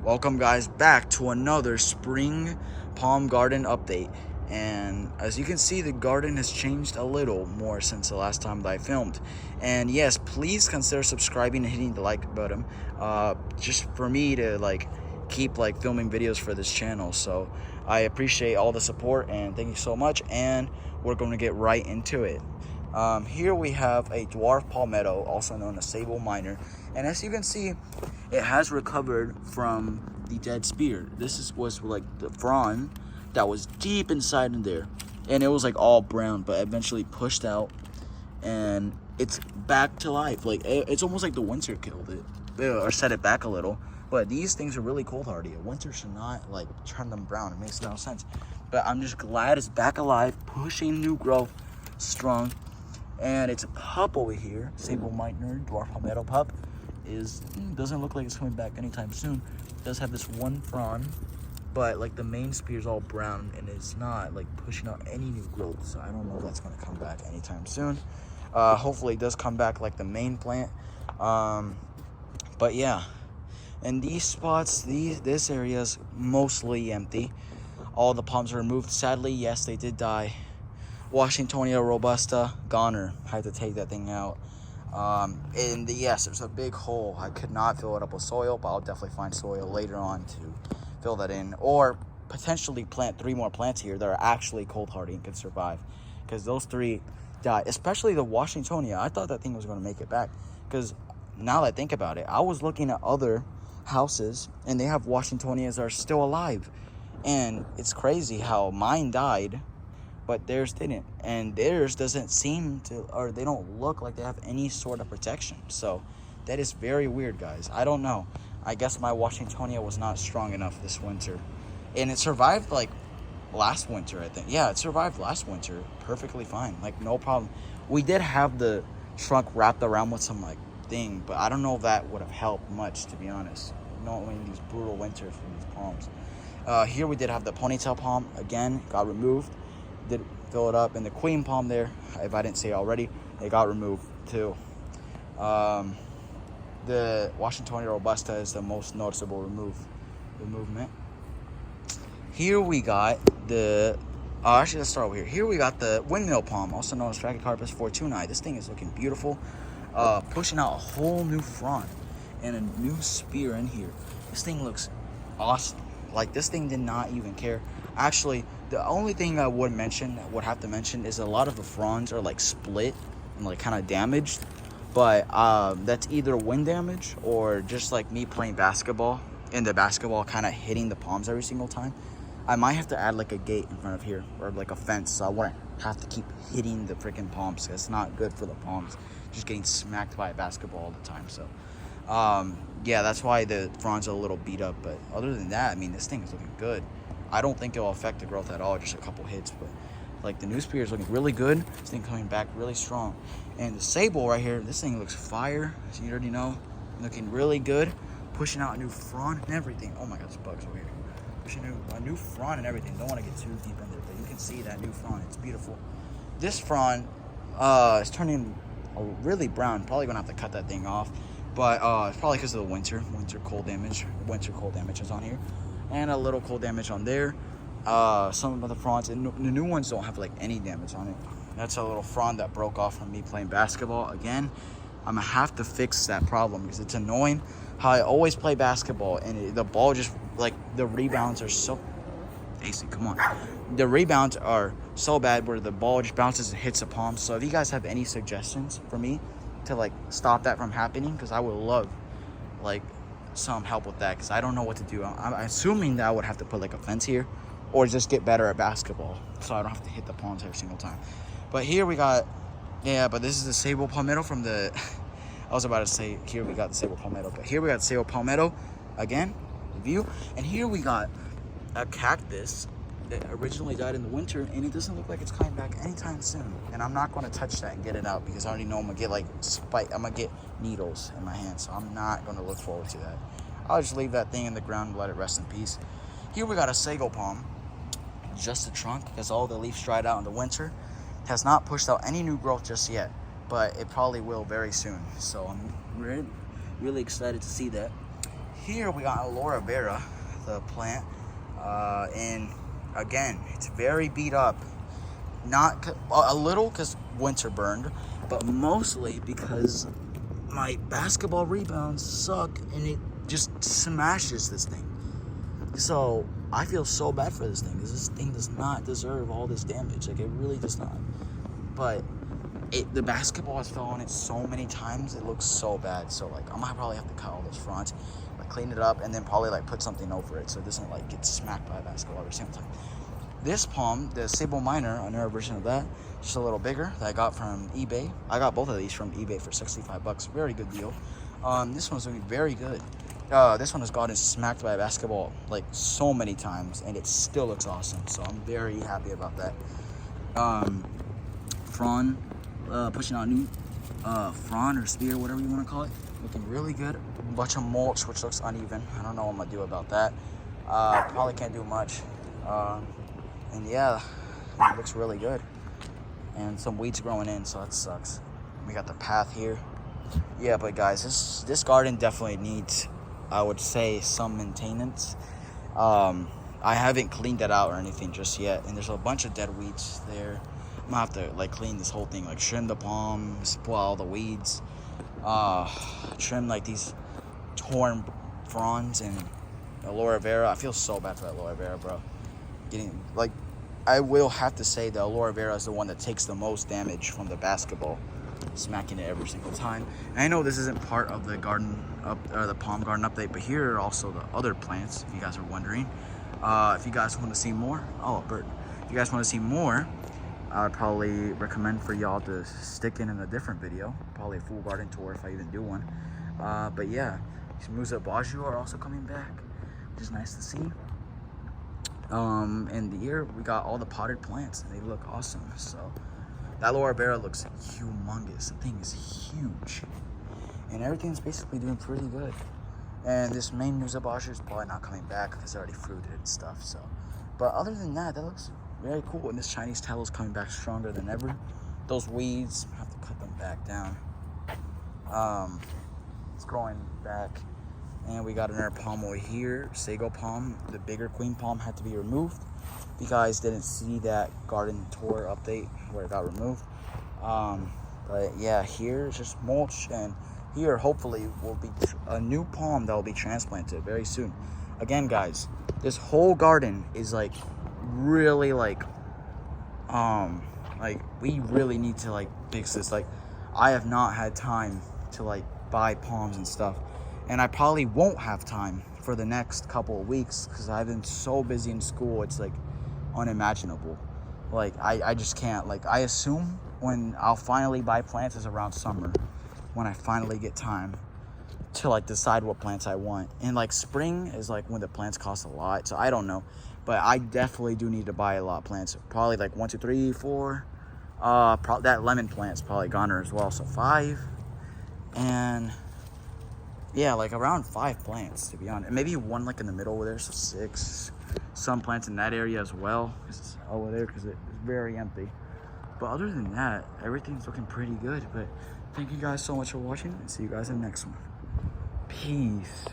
Welcome guys back to another spring palm garden update. And as you can see, the garden has changed a little more since the last time that I filmed. And yes, please consider subscribing and hitting the like button, just for me to keep filming videos for this channel. So I appreciate all the support and thank you so much, and we're going to get right into it. Here we have a dwarf palmetto, also known as sable minor, and as you can see, it has recovered from the dead spear. Was like the frond that was deep inside in there, and it was like all brown, but eventually pushed out, and it's back to life. It's almost like the winter killed it, or set it back a little. But these things are really cold hardy. Winter should not turn them brown. It makes no sense. But I'm just glad it's back alive, pushing new growth, strong. And it's a pup over here, sable minor dwarf palmetto pup. Doesn't look like it's coming back anytime soon. It does have this one frond, but the main spear is all brown, and it's not pushing out any new growth. So I don't know if that's gonna come back anytime soon. Hopefully it does come back like the main plant. But yeah, and these spots, this area is mostly empty. All the palms are removed. Sadly, yes, they did die. Washingtonia robusta, goner. Had to take that thing out. And yes, there's a big hole. I could not fill it up with soil, but I'll definitely find soil later on to fill that in, or potentially plant 3 more plants here that are actually cold hardy and can survive, because those 3 died, especially the Washingtonia. I thought that thing was going to make it back, because now that I think about it, I was looking at other houses and they have Washingtonias that are still alive, and it's crazy how mine died but theirs didn't, and theirs doesn't seem to, or they don't look like they have any sort of protection. So that is very weird, guys. I don't know. I guess my Washingtonia was not strong enough this winter, and it survived last winter, I think. Yeah, it survived last winter perfectly fine, no problem. We did have the trunk wrapped around with some thing, but I don't know if that would have helped much, to be honest, knowing these brutal winters from these palms. Here we did have the ponytail palm, again, got removed. Did fill it up, and the queen palm there, if I didn't say already, it got removed too. The Washingtonia robusta is the most noticeable removement. Here we got the actually, let's start over here. Here we got the windmill palm, also known as Trachycarpus fortunei. This thing is looking beautiful, pushing out a whole new frond and a new spear in here. This thing looks awesome. This thing did not even care. Actually, the only thing I would have to mention is a lot of the fronds are split and kind of damaged, but that's either wind damage or just me playing basketball and the basketball kind of hitting the palms every single time. I might have to add a gate in front of here, or a fence, so I wouldn't have to keep hitting the freaking palms. It's not good for the palms, just getting smacked by a basketball all the time. So yeah, that's why the fronds are a little beat up, but other than that, I mean, this thing is looking good. I don't think it will affect the growth at all, just a couple hits, but the new spear is looking really good. This thing coming back really strong. And the sable right here, this thing looks fire, as you already know, looking really good, pushing out a new frond and everything. Oh my god, there's bugs over here. Pushing a new frond and everything. Don't want to get too deep in there, but you can see that new frond. It's beautiful. This frond is turning really brown. Probably gonna have to cut that thing off, but it's probably because of the winter cold damage. Winter cold damage is on here, and a little cold damage on there. Some of the fronds, and the new ones don't have any damage on it. That's a little frond that broke off from me playing basketball. Again, I'm gonna have to fix that problem, because it's annoying how I always play basketball and the ball just the rebounds are so come on, the rebounds are so bad where the ball just bounces and hits the palm. So if you guys have any suggestions for me to stop that from happening, because I would love some help with that, because I don't know what to do. I'm assuming that I would have to put a fence here, or just get better at basketball so I don't have to hit the palms every single time. But here we got, but this is the sable palmetto from the I was about to say here we got the sable palmetto, but here we got the sable palmetto again, the view. And here we got a cactus that originally died in the winter, and it doesn't look like it's coming back anytime soon. And I'm not going to touch that and get it out, because I already know I'm gonna get I'm gonna get needles in my hands, so I'm not going to look forward to that. I'll just leave that thing in the ground and let it rest in peace. Here we got a sago palm, just the trunk, because all the leaves dried out in the winter. It has not pushed out any new growth just yet, but it probably will very soon. So I'm really excited to see that. Here we got aloe vera, the plant, and again, it's very beat up. Not a little because winter burned, but mostly because my basketball rebounds suck and it just smashes this thing. So I feel so bad for this thing because this thing does not deserve all this damage. Like, it really does not. But the basketball has fell on it so many times, it looks so bad. So like, I might probably have to cut all those fronts, like clean it up, and then probably like put something over it so it doesn't like get smacked by a basketball every single time. This palm, the Sable Miner, a newer version of that, just a little bigger, that I got from eBay. I got both of these from eBay for $65. Very good deal. This one's gonna be very good. This one has gotten smacked by a basketball like so many times, and it still looks awesome. So I'm very happy about that. Frond, pushing out new frond or spear, whatever you want to call it, looking really good. A bunch of mulch, which looks uneven. I don't know what I'm gonna do about that. Probably can't do much. And yeah, it looks really good. And some weeds growing in, so that sucks. We got the path here. Yeah, but guys, this garden definitely needs, I would say, some maintenance. I haven't cleaned that out or anything just yet, and there's a bunch of dead weeds there. I'm gonna have to like clean this whole thing, like trim the palms, pull out all the weeds, trim like these torn fronds and aloe vera. I feel so bad for that aloe vera, bro. Getting like, I will have to say the aloe vera is the one that takes the most damage from the basketball, smacking it every single time. And I know this isn't part of the garden up or the palm garden update, but here are also the other plants, if you guys are wondering. If you guys want to see more, oh, a bird. If you guys want to see more, I would probably recommend for y'all to stick in a different video, probably a full garden tour if I even do one. But yeah, these Musa Baju are also coming back, which is nice to see. And here we got all the potted plants, and they look awesome. So that aloe vera looks humongous. The thing is huge, and everything's basically doing pretty good. And this main Musa Baju is probably not coming back because it already fruited and stuff. So, but other than that, that looks very cool. And this Chinese tallow is coming back stronger than ever. Those weeds, I have to cut them back down. It's growing back. And we got another palm over here, sago palm. The bigger queen palm had to be removed. If you guys didn't see that garden tour update where it got removed. But yeah, here is just mulch, and here hopefully will be a new palm that will be transplanted very soon. Again, guys, this whole garden is like really like we really need to like fix this. Like, I have not had time to like buy palms and stuff. And I probably won't have time for the next couple of weeks because I've been so busy in school. It's like unimaginable. Like, I just can't. Like, I assume when I'll finally buy plants is around summer, when I finally get time to like decide what plants I want. And like spring is like when the plants cost a lot. So I don't know. But I definitely do need to buy a lot of plants. Probably like 1, 2, 3, 4. That lemon plant's probably goner as well. So 5. And yeah, like around 5 plants, to be honest. And maybe one like in the middle over there, so 6. Some plants in that area as well, because it's over there, because it's very empty. But other than that, everything's looking pretty good. But thank you guys so much for watching, and see you guys in the next one. Peace.